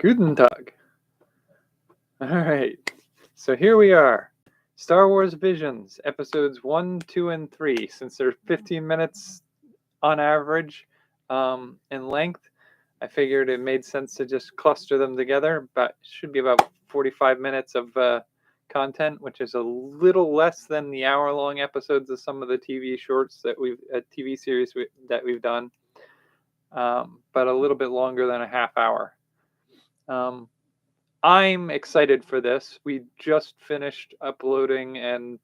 Guten Tag. All right. So here we are. Star Wars Visions, episodes 1, 2, and 3. Since they're 15 minutes on average in length, I figured it made sense to just cluster them together. But should be about 45 minutes of content, which is a little less than the hour-long episodes of some of the TV shorts that TV series that we've done, but a little bit longer than a half hour. I'm excited for this. We just finished uploading and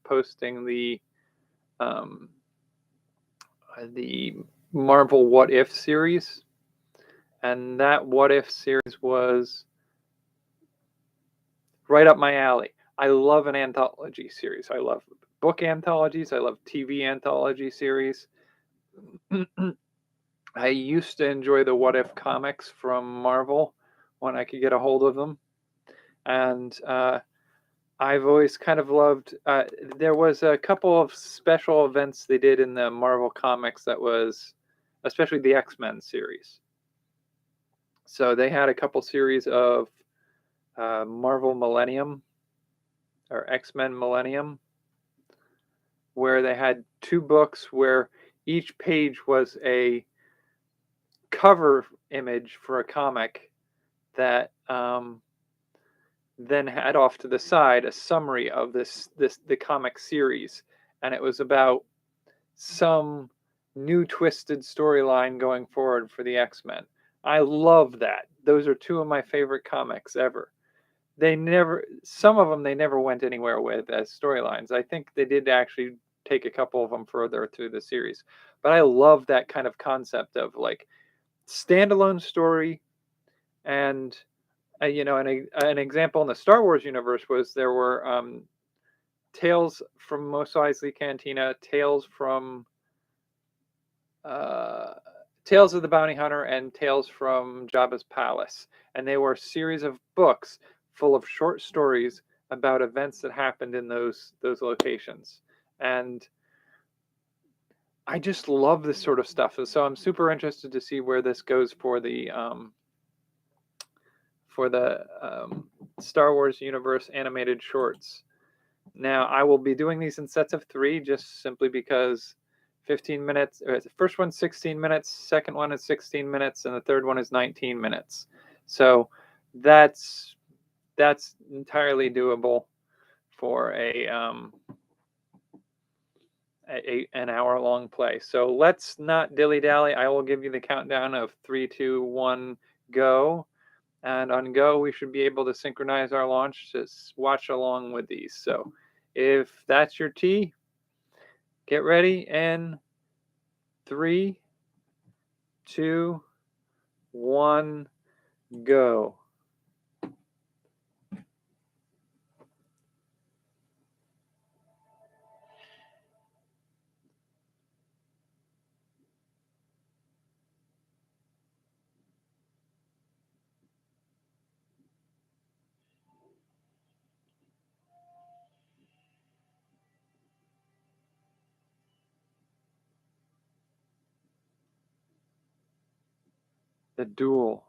posting the Marvel What If series, and that What If series was right up my alley. I love an anthology series. I love book anthologies. I love TV anthology series. I used to enjoy the What If comics from Marvel when I could get a hold of them. And I've always kind of loved, there was a couple of special events they did in the Marvel comics that was, especially the X-Men series. So they had a couple series of Marvel Millennium, or X-Men Millennium, where they had two books where each page was a cover image for a comic that then had off to the side a summary of the comic series, and it was about some new twisted storyline going forward for the X-Men. I love that. Those are two of my favorite comics ever. Some of them they never went anywhere with as storylines. I think they did actually take a couple of them further through the series, but I love that kind of concept of like standalone story. And an example in the Star Wars universe was there were tales from Mos Eisley Cantina, tales from Tales of the Bounty Hunter, and Tales from Jabba's Palace, and they were a series of books full of short stories about events that happened in those locations. And I just love this sort of stuff, and so I'm super interested to see where this goes for the Star Wars universe animated shorts. Now, I will be doing these in sets of 3, just simply because 15 minutes. The first one's 16 minutes, second one is 16 minutes, and the third one is 19 minutes. So that's entirely doable for an hour-long play. So let's not dilly-dally. I will give you the countdown of 3, 2, 1, go. And on go, we should be able to synchronize our launch to watch along with these. So if that's your T, get ready, and 3, 2, 1, go. The duel.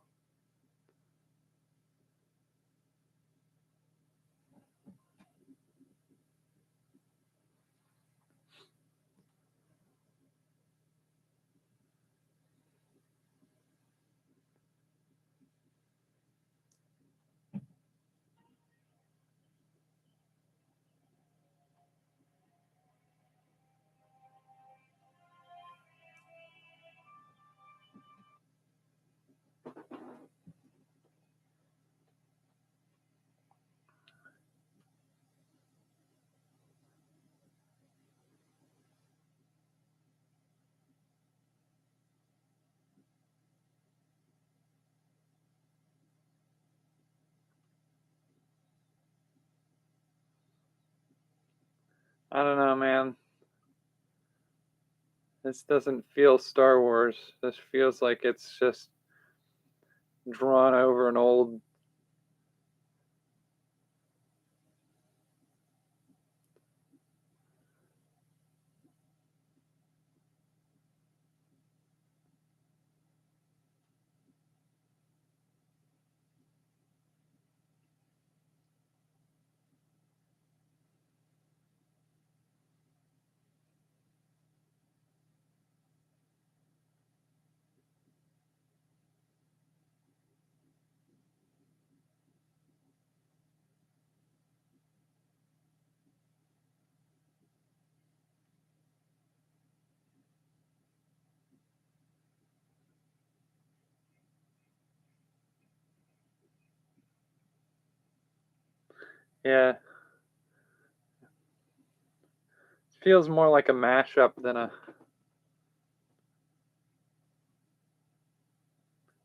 I don't know, man. This doesn't feel Star Wars. This feels like it's just drawn over an old. Yeah, feels more like a mashup than a.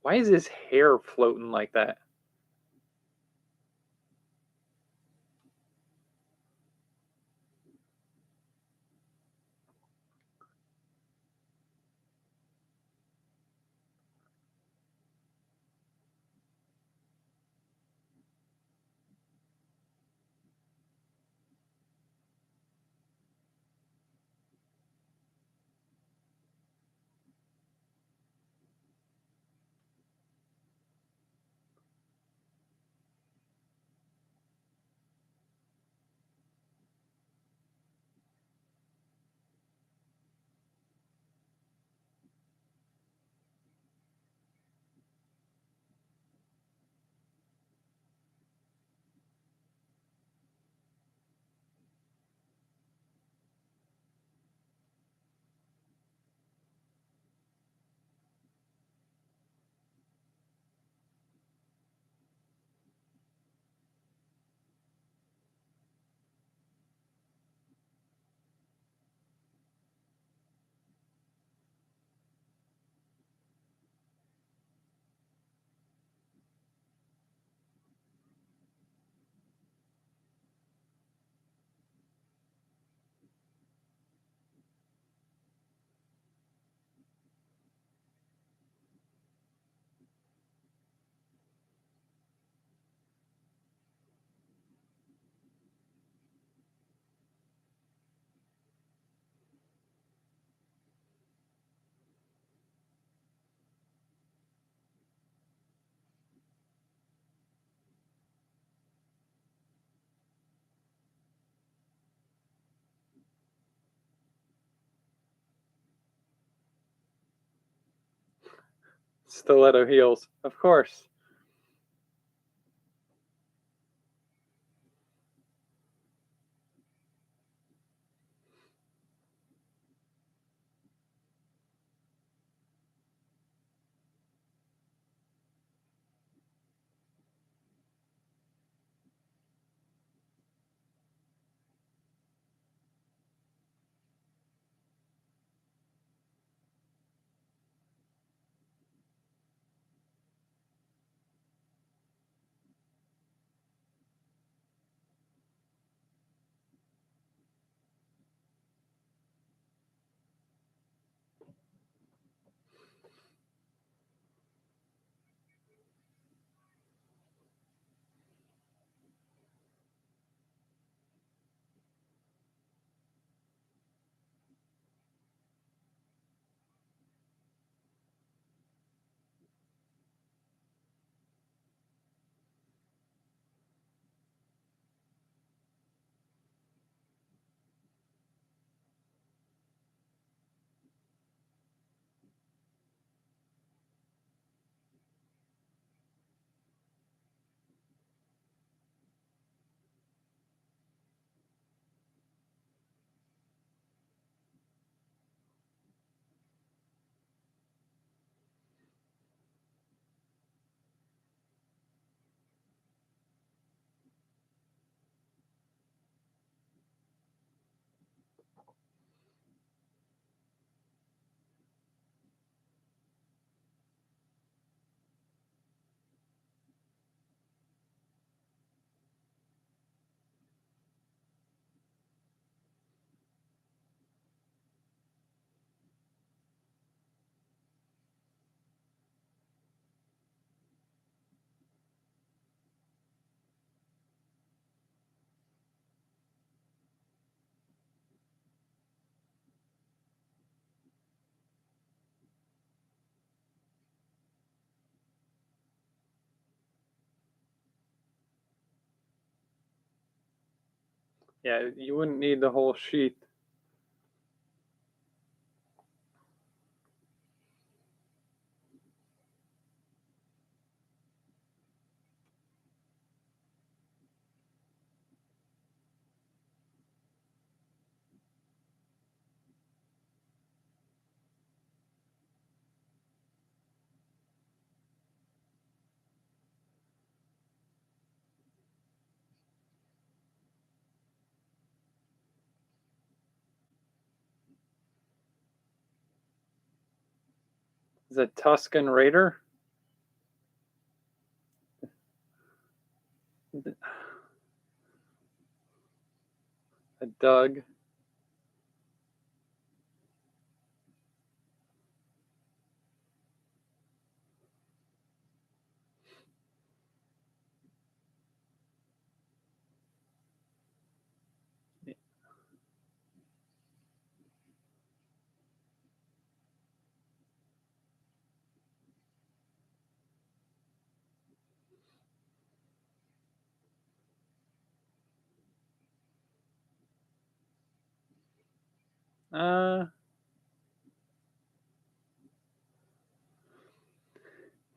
Why is his hair floating like that? Stiletto heels, of course. Yeah, you wouldn't need the whole sheath. Is it Tuscan Raider? A Doug?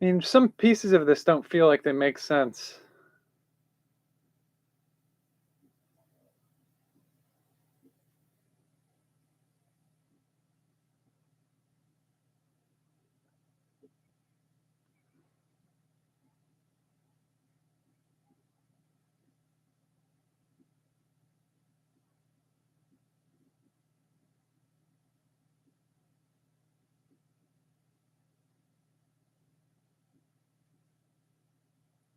I mean, some pieces of this don't feel like they make sense.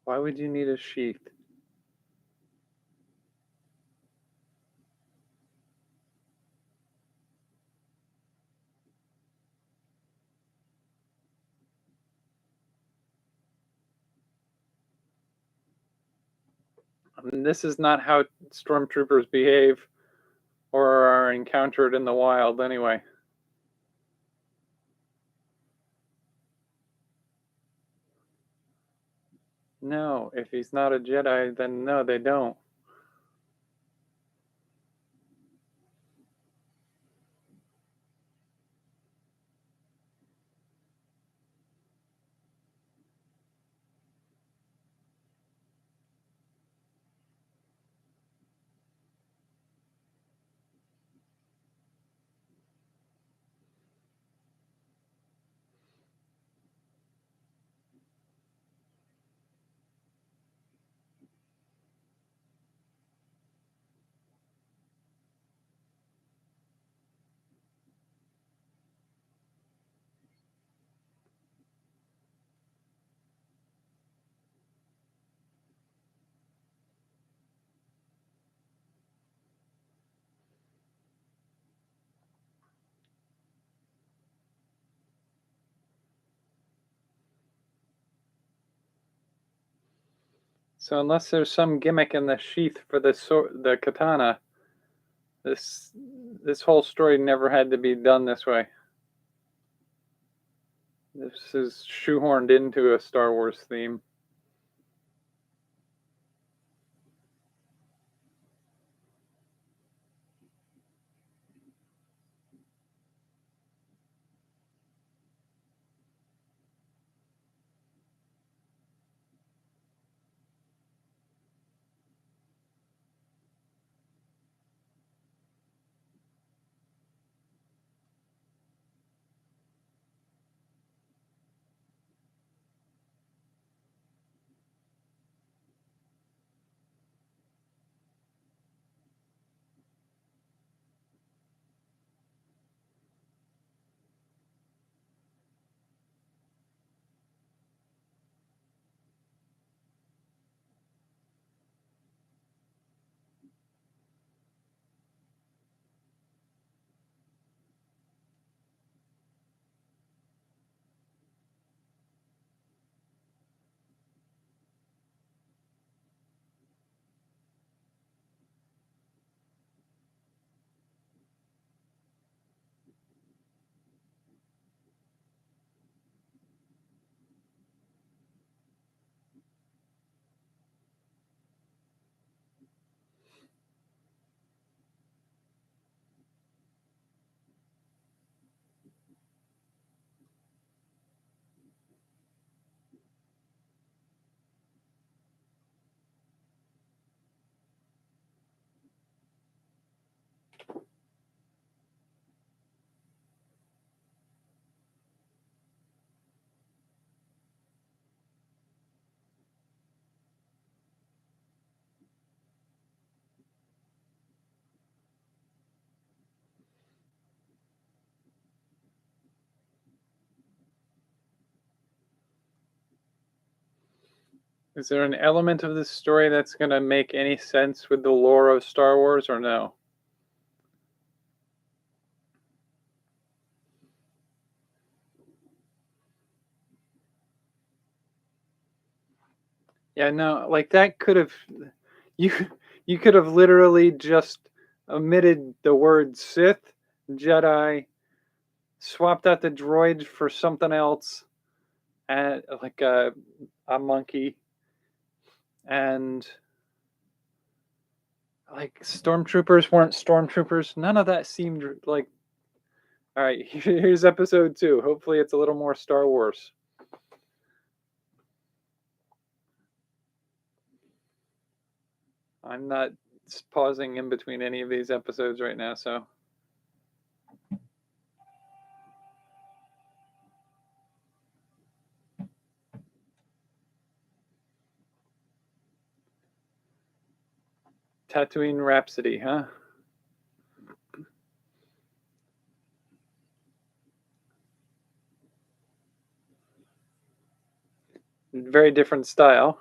Why would you need a sheath? I mean, this is not how stormtroopers behave or are encountered in the wild anyway. No, if he's not a Jedi, then no, they don't. So unless there's some gimmick in the sheath for the katana, this whole story never had to be done this way. This is shoehorned into a Star Wars theme. Is there an element of this story that's going to make any sense with the lore of Star Wars, or no? Yeah, no, like that could have you you could have literally just omitted the word Sith, Jedi, swapped out the droid for something else, and like a monkey, and like stormtroopers weren't stormtroopers. None of that seemed like. All right, here's episode 2. Hopefully, it's a little more Star Wars. I'm not pausing in between any of these episodes right now, so. Tatooine Rhapsody, huh? Very different style.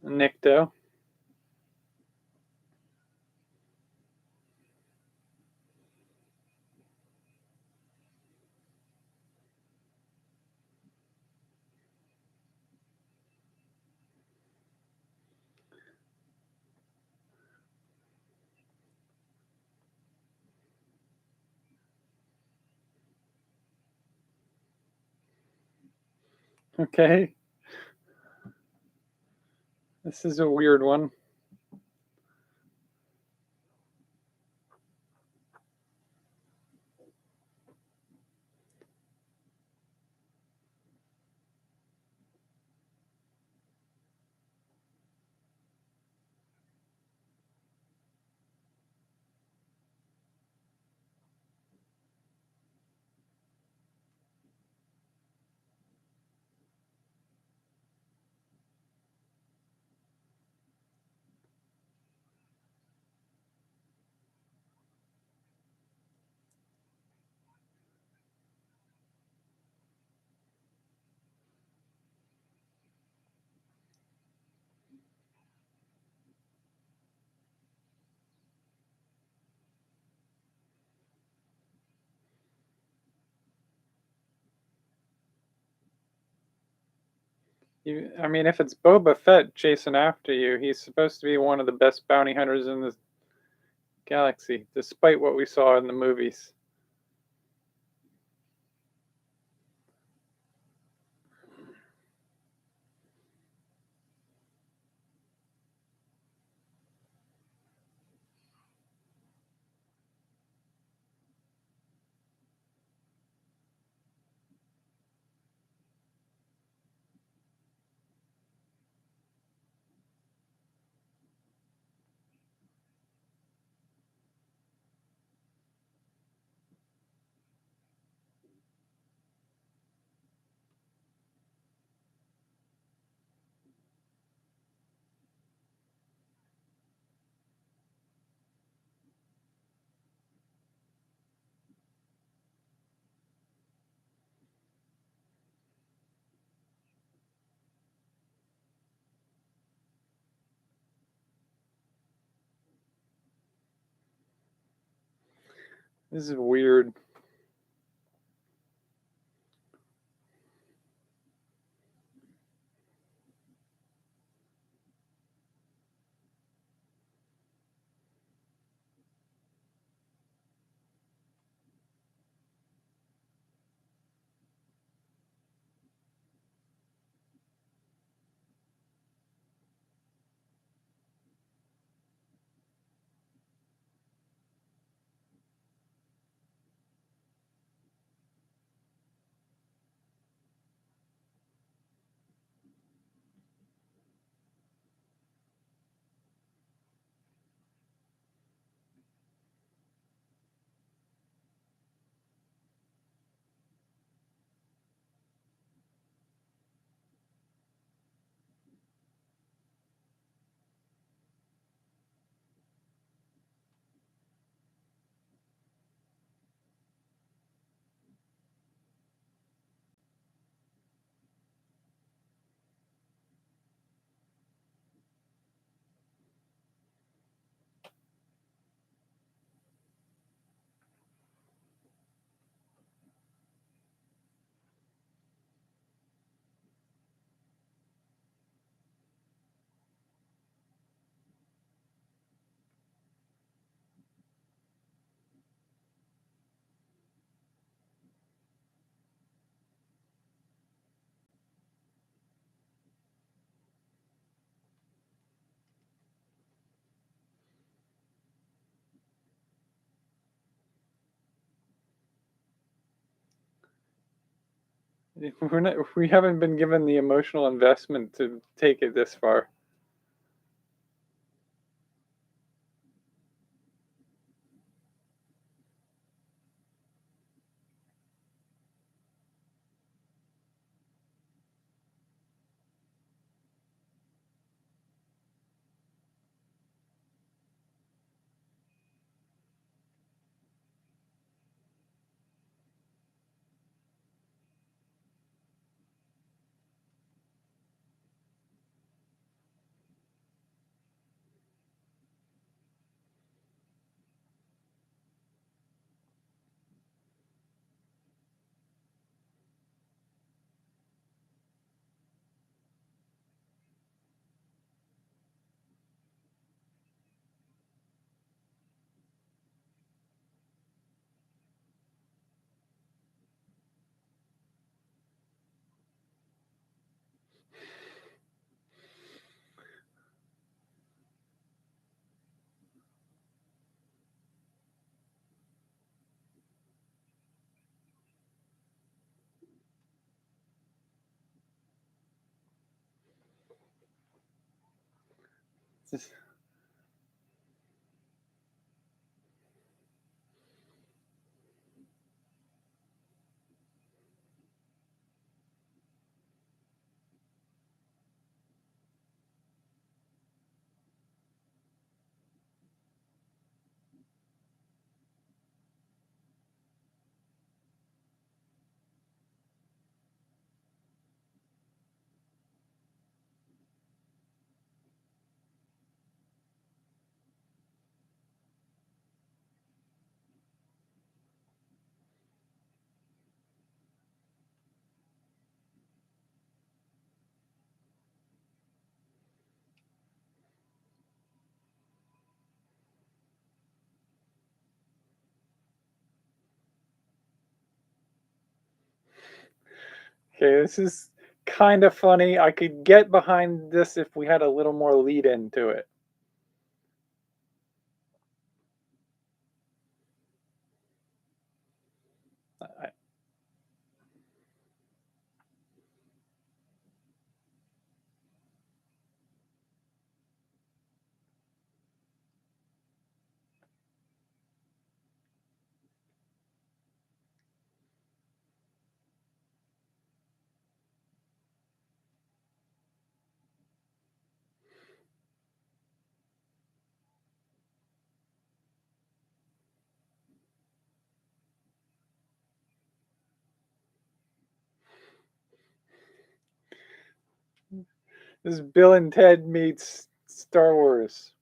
Nikto. Okay. This is a weird one. I mean, if it's Boba Fett chasing after you, he's supposed to be one of the best bounty hunters in the galaxy, despite what we saw in the movies. This is weird. We haven't been given the emotional investment to take it this far. Okay, this is kind of funny. I could get behind this if we had a little more lead into it. I, this is Bill and Ted meets Star Wars.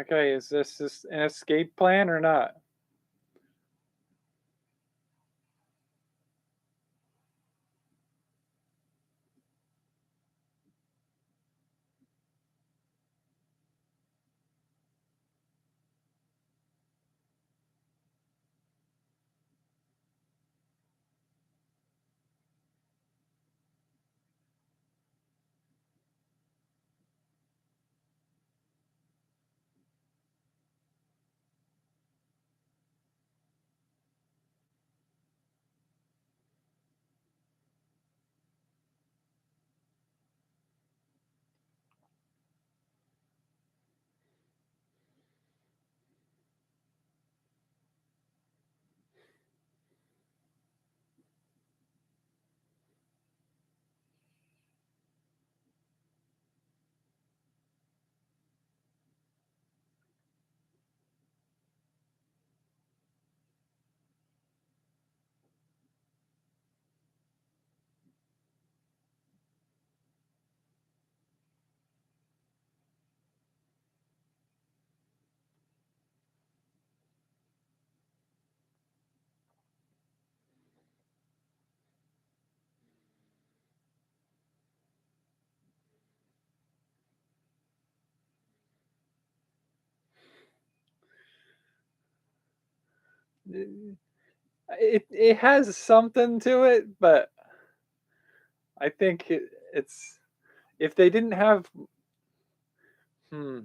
Okay, is this an escape plan or not? It has something to it, but I think it's if they didn't have hmm,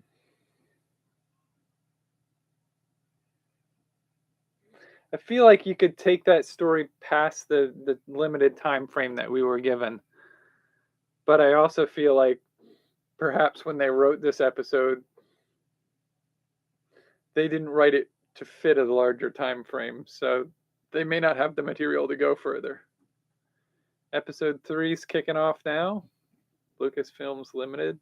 I feel like you could take that story past the limited time frame that we were given. But I also feel like perhaps when they wrote this episode, they didn't write it to fit a larger time frame, so they may not have the material to go further. Episode 3's kicking off now. Lucasfilms Limited.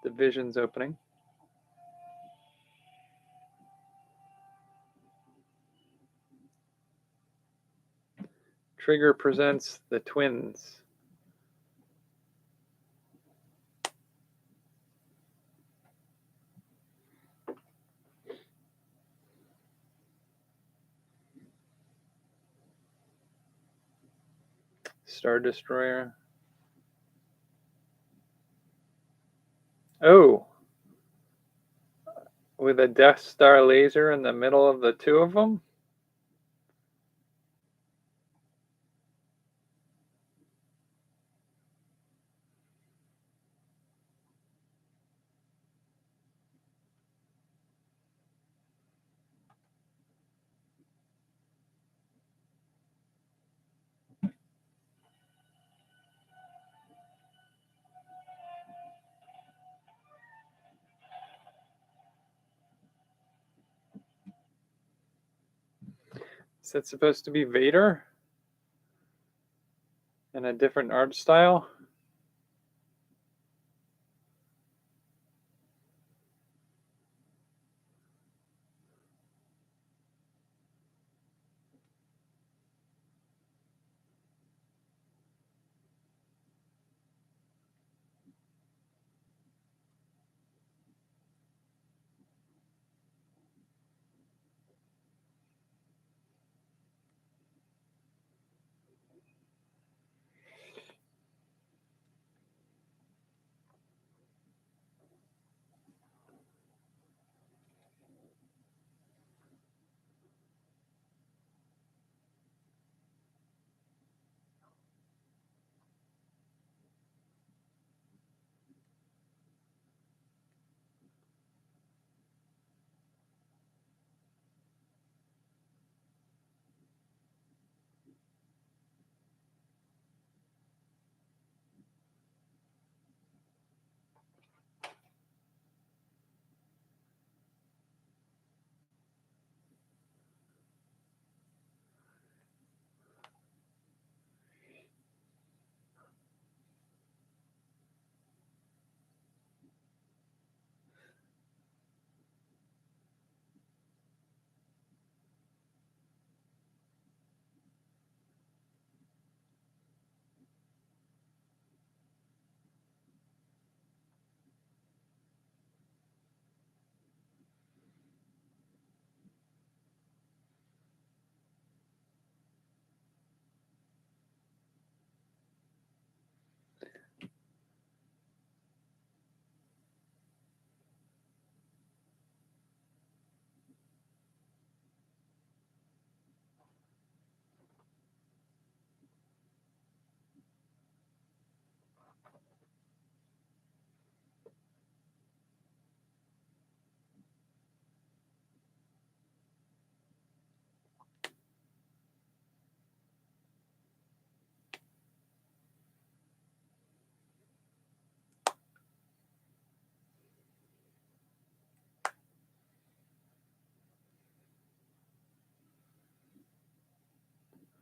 The Visions opening. Trigger presents The Twins. Star Destroyer. Oh, with a Death Star laser in the middle of the two of them? Is that supposed to be Vader? In a different art style?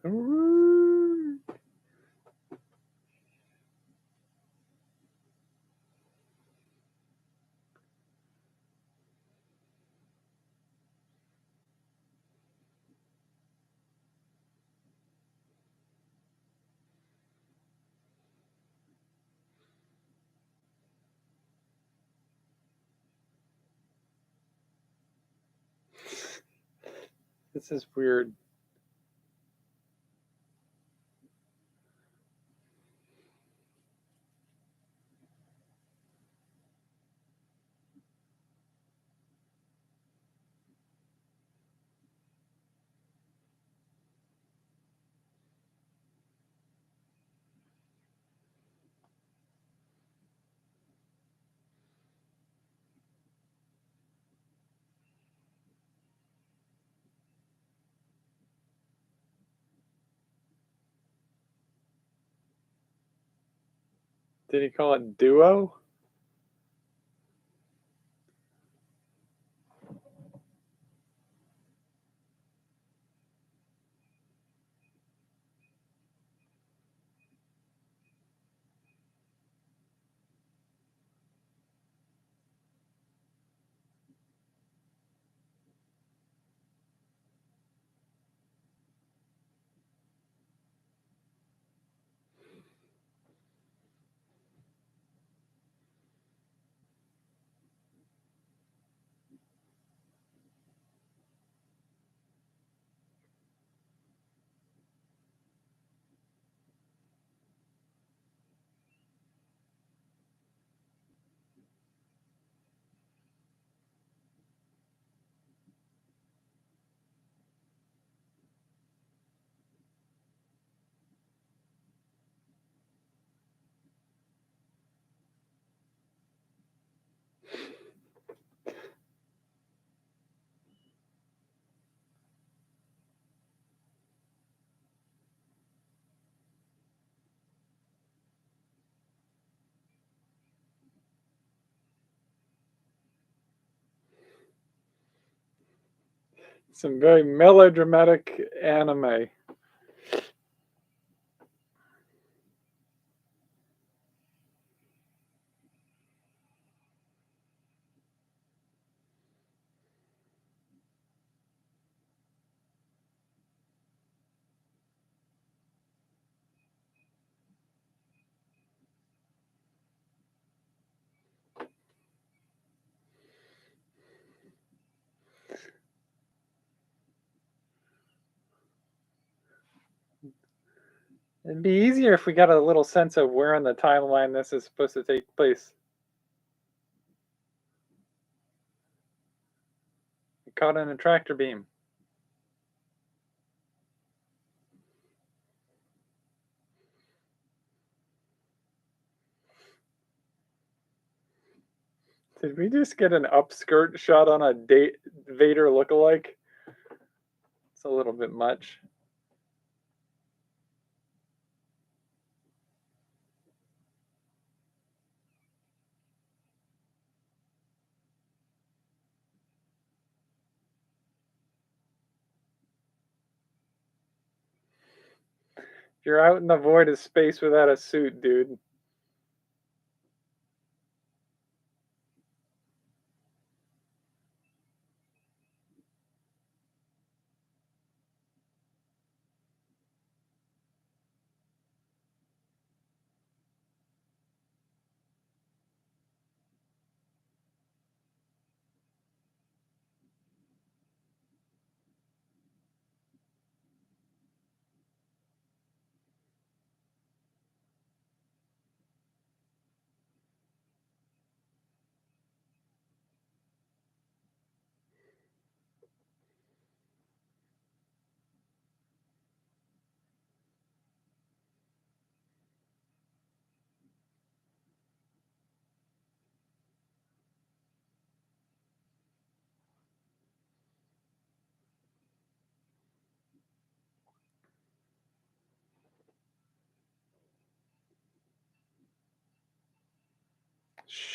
This is weird. Did he call it duo? Some very melodramatic anime. It'd be easier if we got a little sense of where in the timeline this is supposed to take place. Caught in a tractor beam. Did we just get an upskirt shot on a Vader lookalike? It's a little bit much. You're out in the void of space without a suit, dude.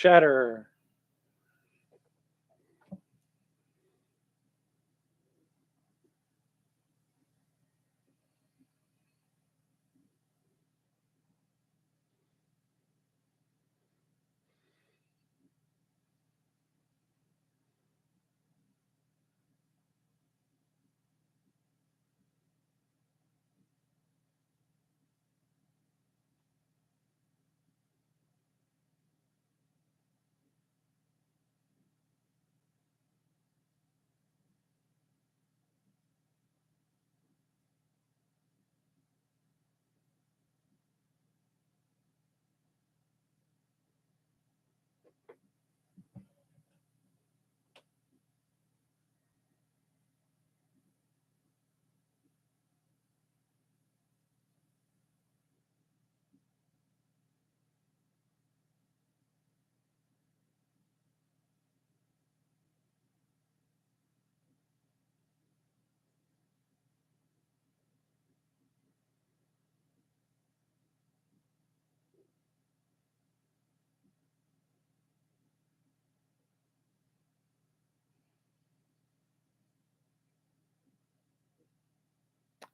Shatter.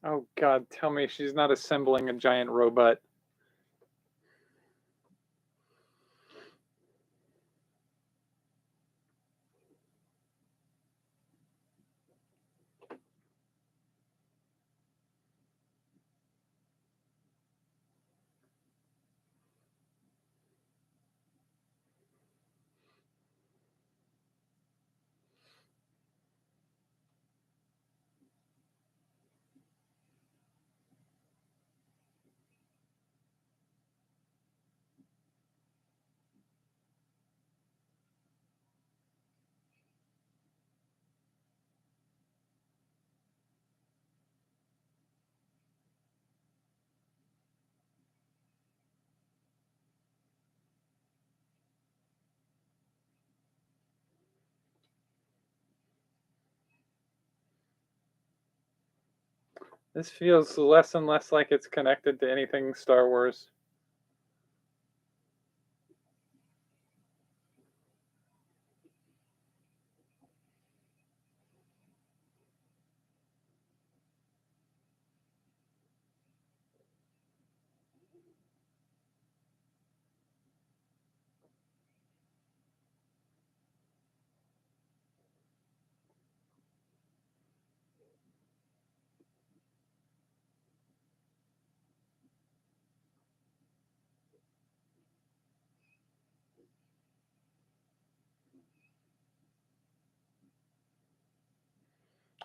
Oh God, tell me she's not assembling a giant robot. This feels less and less like it's connected to anything Star Wars.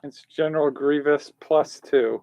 It's General Grievous +2.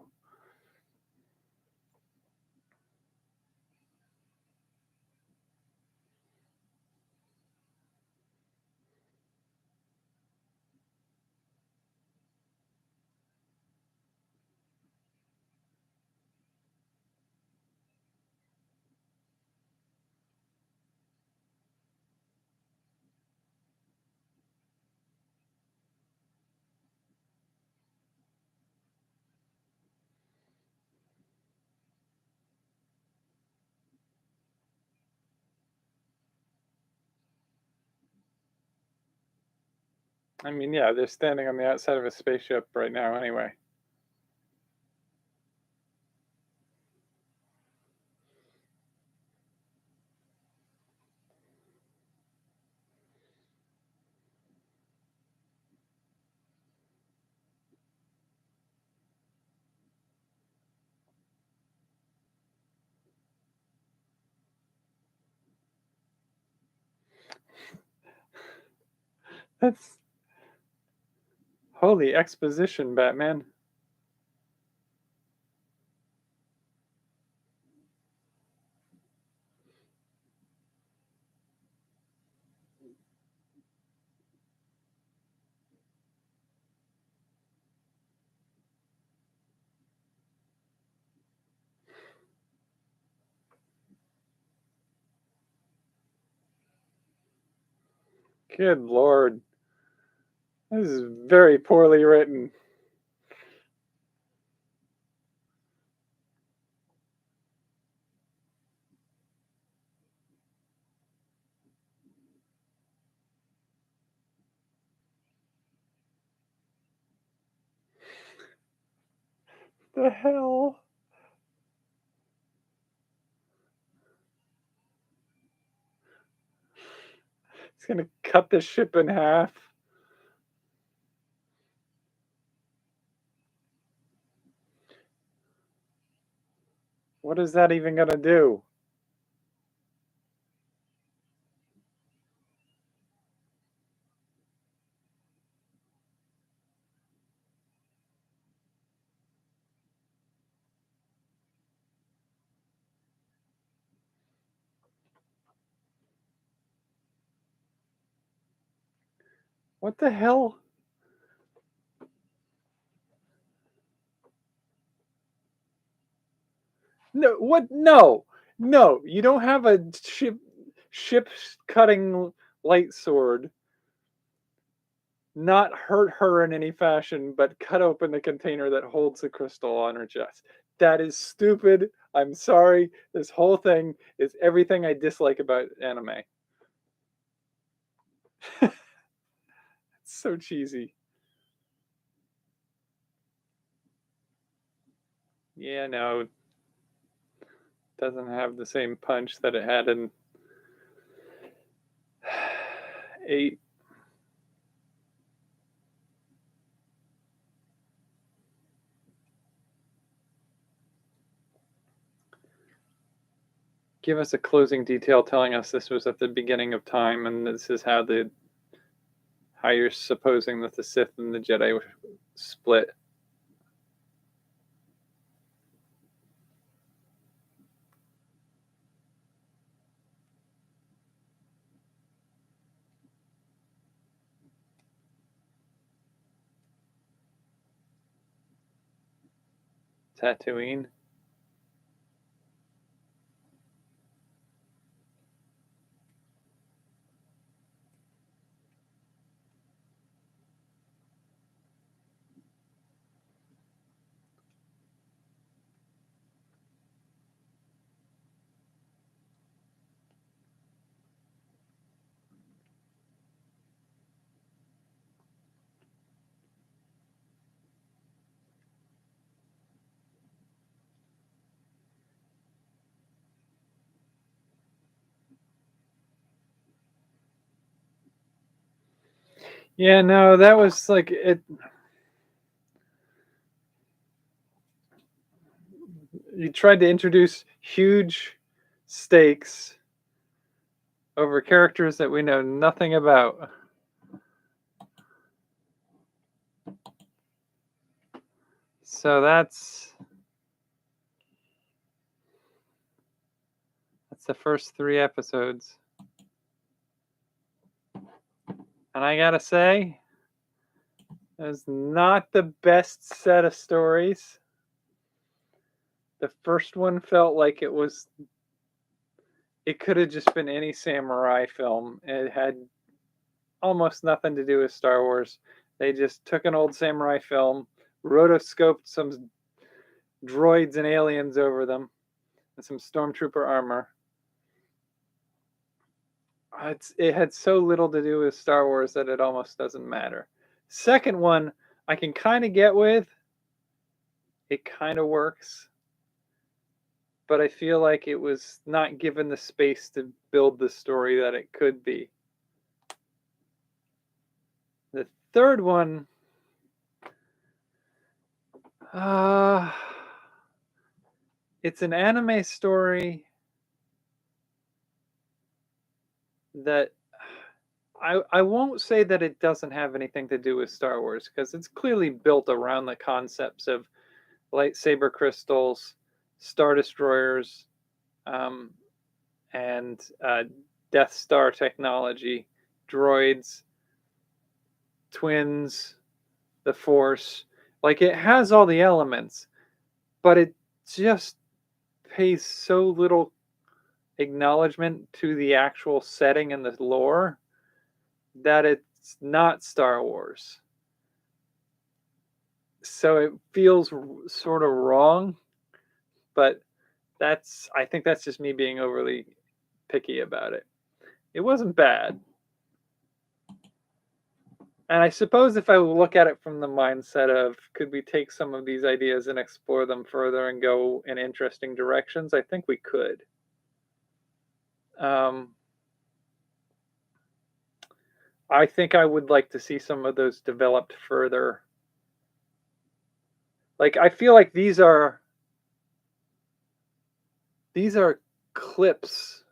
I mean, yeah, they're standing on the outside of a spaceship right now anyway. That's holy exposition, Batman. Good Lord. This is very poorly written. The hell? It's gonna cut the ship in half. What is that even gonna do? What the hell? No, what? No, no, you don't have a ship cutting light sword not hurt her in any fashion, but cut open the container that holds the crystal on her chest. That is stupid. I'm sorry. This whole thing is everything I dislike about anime. It's so cheesy. Yeah, no, it doesn't have the same punch that it had in 8. Give us a closing detail telling us this was at the beginning of time and this is how you're supposing that the Sith and the Jedi split. Tatooine. Yeah, no, that was like it. You tried to introduce huge stakes over characters that we know nothing about. So that's the first 3 episodes. And I gotta say, it was not the best set of stories. The first one felt like it could have just been any samurai film. It had almost nothing to do with Star Wars. They just took an old samurai film, rotoscoped some droids and aliens over them, and some stormtrooper armor. It had so little to do with Star Wars that it almost doesn't matter. Second one, I can kind of get with. It kind of works. But I feel like it was not given the space to build the story that it could be. The third one, it's an anime story that I won't say that it doesn't have anything to do with Star Wars because it's clearly built around the concepts of lightsaber crystals, star destroyers, and Death Star technology, droids, twins, the Force. Like it has all the elements, but it just pays so little acknowledgement to the actual setting and the lore that it's not Star Wars. So it feels sort of wrong, but I think that's just me being overly picky about it. It wasn't bad. And I suppose if I look at it from the mindset of could we take some of these ideas and explore them further and go in interesting directions, I think we could. I think I would like to see some of those developed further. Like I feel like these are clips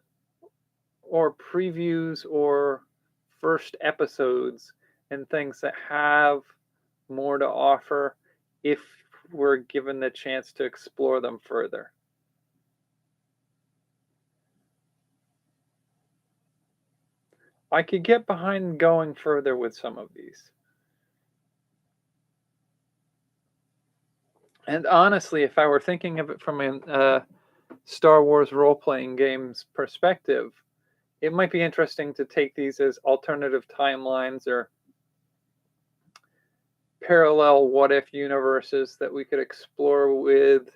or previews or first episodes and things that have more to offer if we're given the chance to explore them further. I could get behind going further with some of these. And honestly, if I were thinking of it from a Star Wars role-playing games perspective, it might be interesting to take these as alternative timelines or parallel what-if universes that we could explore with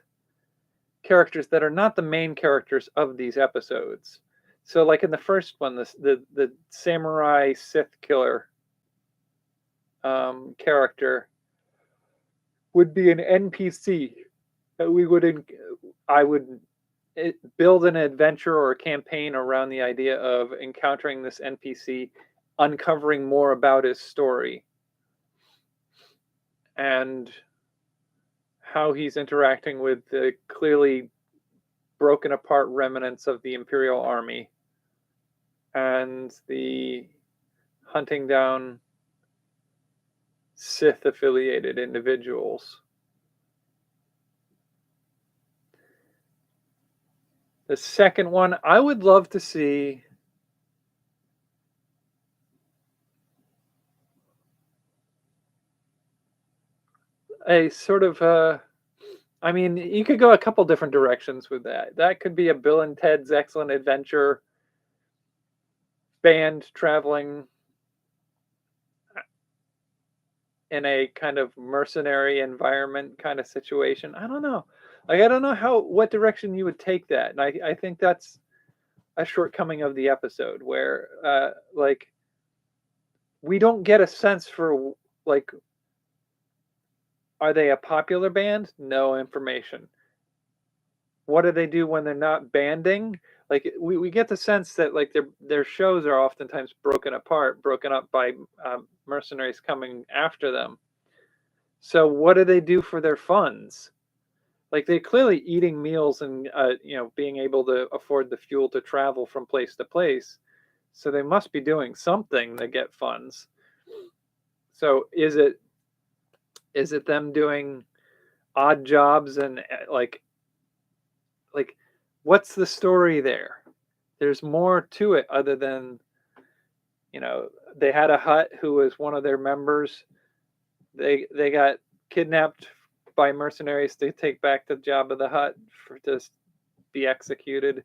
characters that are not the main characters of these episodes. So, like in the first one, the samurai Sith killer character would be an NPC. I would build an adventure or a campaign around the idea of encountering this NPC, uncovering more about his story, and how he's interacting with the clearly broken apart remnants of the Imperial Army and the hunting down Sith affiliated individuals. The second one, I would love to see a sort of I mean, you could go a couple different directions with that. That could be a Bill and Ted's Excellent Adventure band traveling in a kind of mercenary environment kind of situation. I don't know. Like, I don't know what direction you would take that. And I think that's a shortcoming of the episode where like we don't get a sense for like, are they a popular band? No information. What do they do when they're not banding? Like we get the sense that like their shows are oftentimes broken up by mercenaries coming after them. So what do they do for their funds? Like they're clearly eating meals and being able to afford the fuel to travel from place to place. So they must be doing something to get funds. So is it them doing odd jobs and like what's the story there? There's more to it other than they had a Hutt who was one of their members. They got kidnapped by mercenaries to take back the Jabba the Hutt to be executed,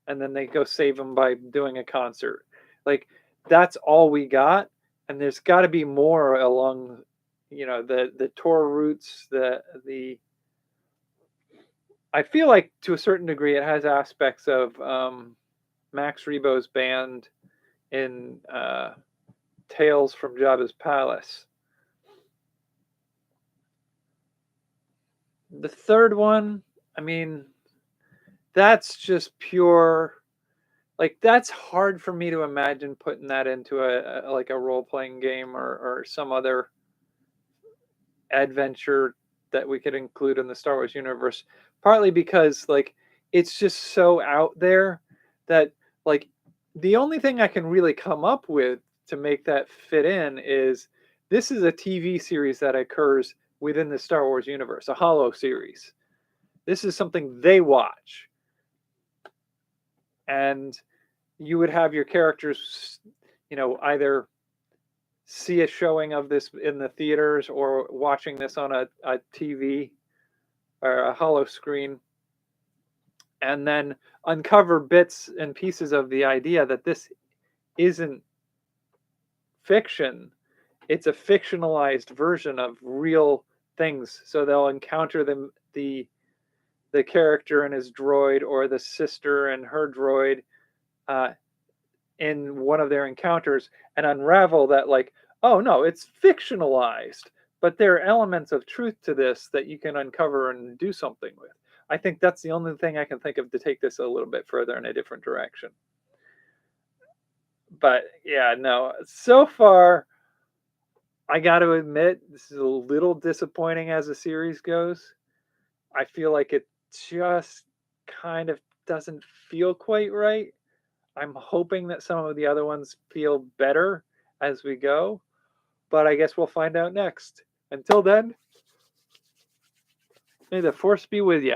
and then they go save him by doing a concert. Like that's all we got, and there's got to be more along the tour routes. The I feel like to a certain degree it has aspects of Max Rebo's band in Tales from Jabba's Palace. The third one, I mean, that's just pure. Like that's hard for me to imagine putting that into a role-playing game or some other adventure that we could include in the Star Wars universe. Partly because like it's just so out there that like the only thing I can really come up with to make that fit in is this is a TV series that occurs within the Star Wars universe, a Holo series. This is something they watch. And you would have your characters, either see a showing of this in the theaters or watching this on a TV or a Holo screen, and then uncover bits and pieces of the idea that this isn't fiction. It's a fictionalized version of real things. So they'll encounter the character and his droid, or the sister and her droid in one of their encounters, and unravel that like, oh no, it's fictionalized, but there are elements of truth to this that you can uncover and do something with. I think that's the only thing I can think of to take this a little bit further in a different direction. But yeah, no, so far I got to admit this is a little disappointing as the series goes. I feel like it just kind of doesn't feel quite right. I'm hoping that some of the other ones feel better as we go, but I guess we'll find out next. Until then, may the Force be with you.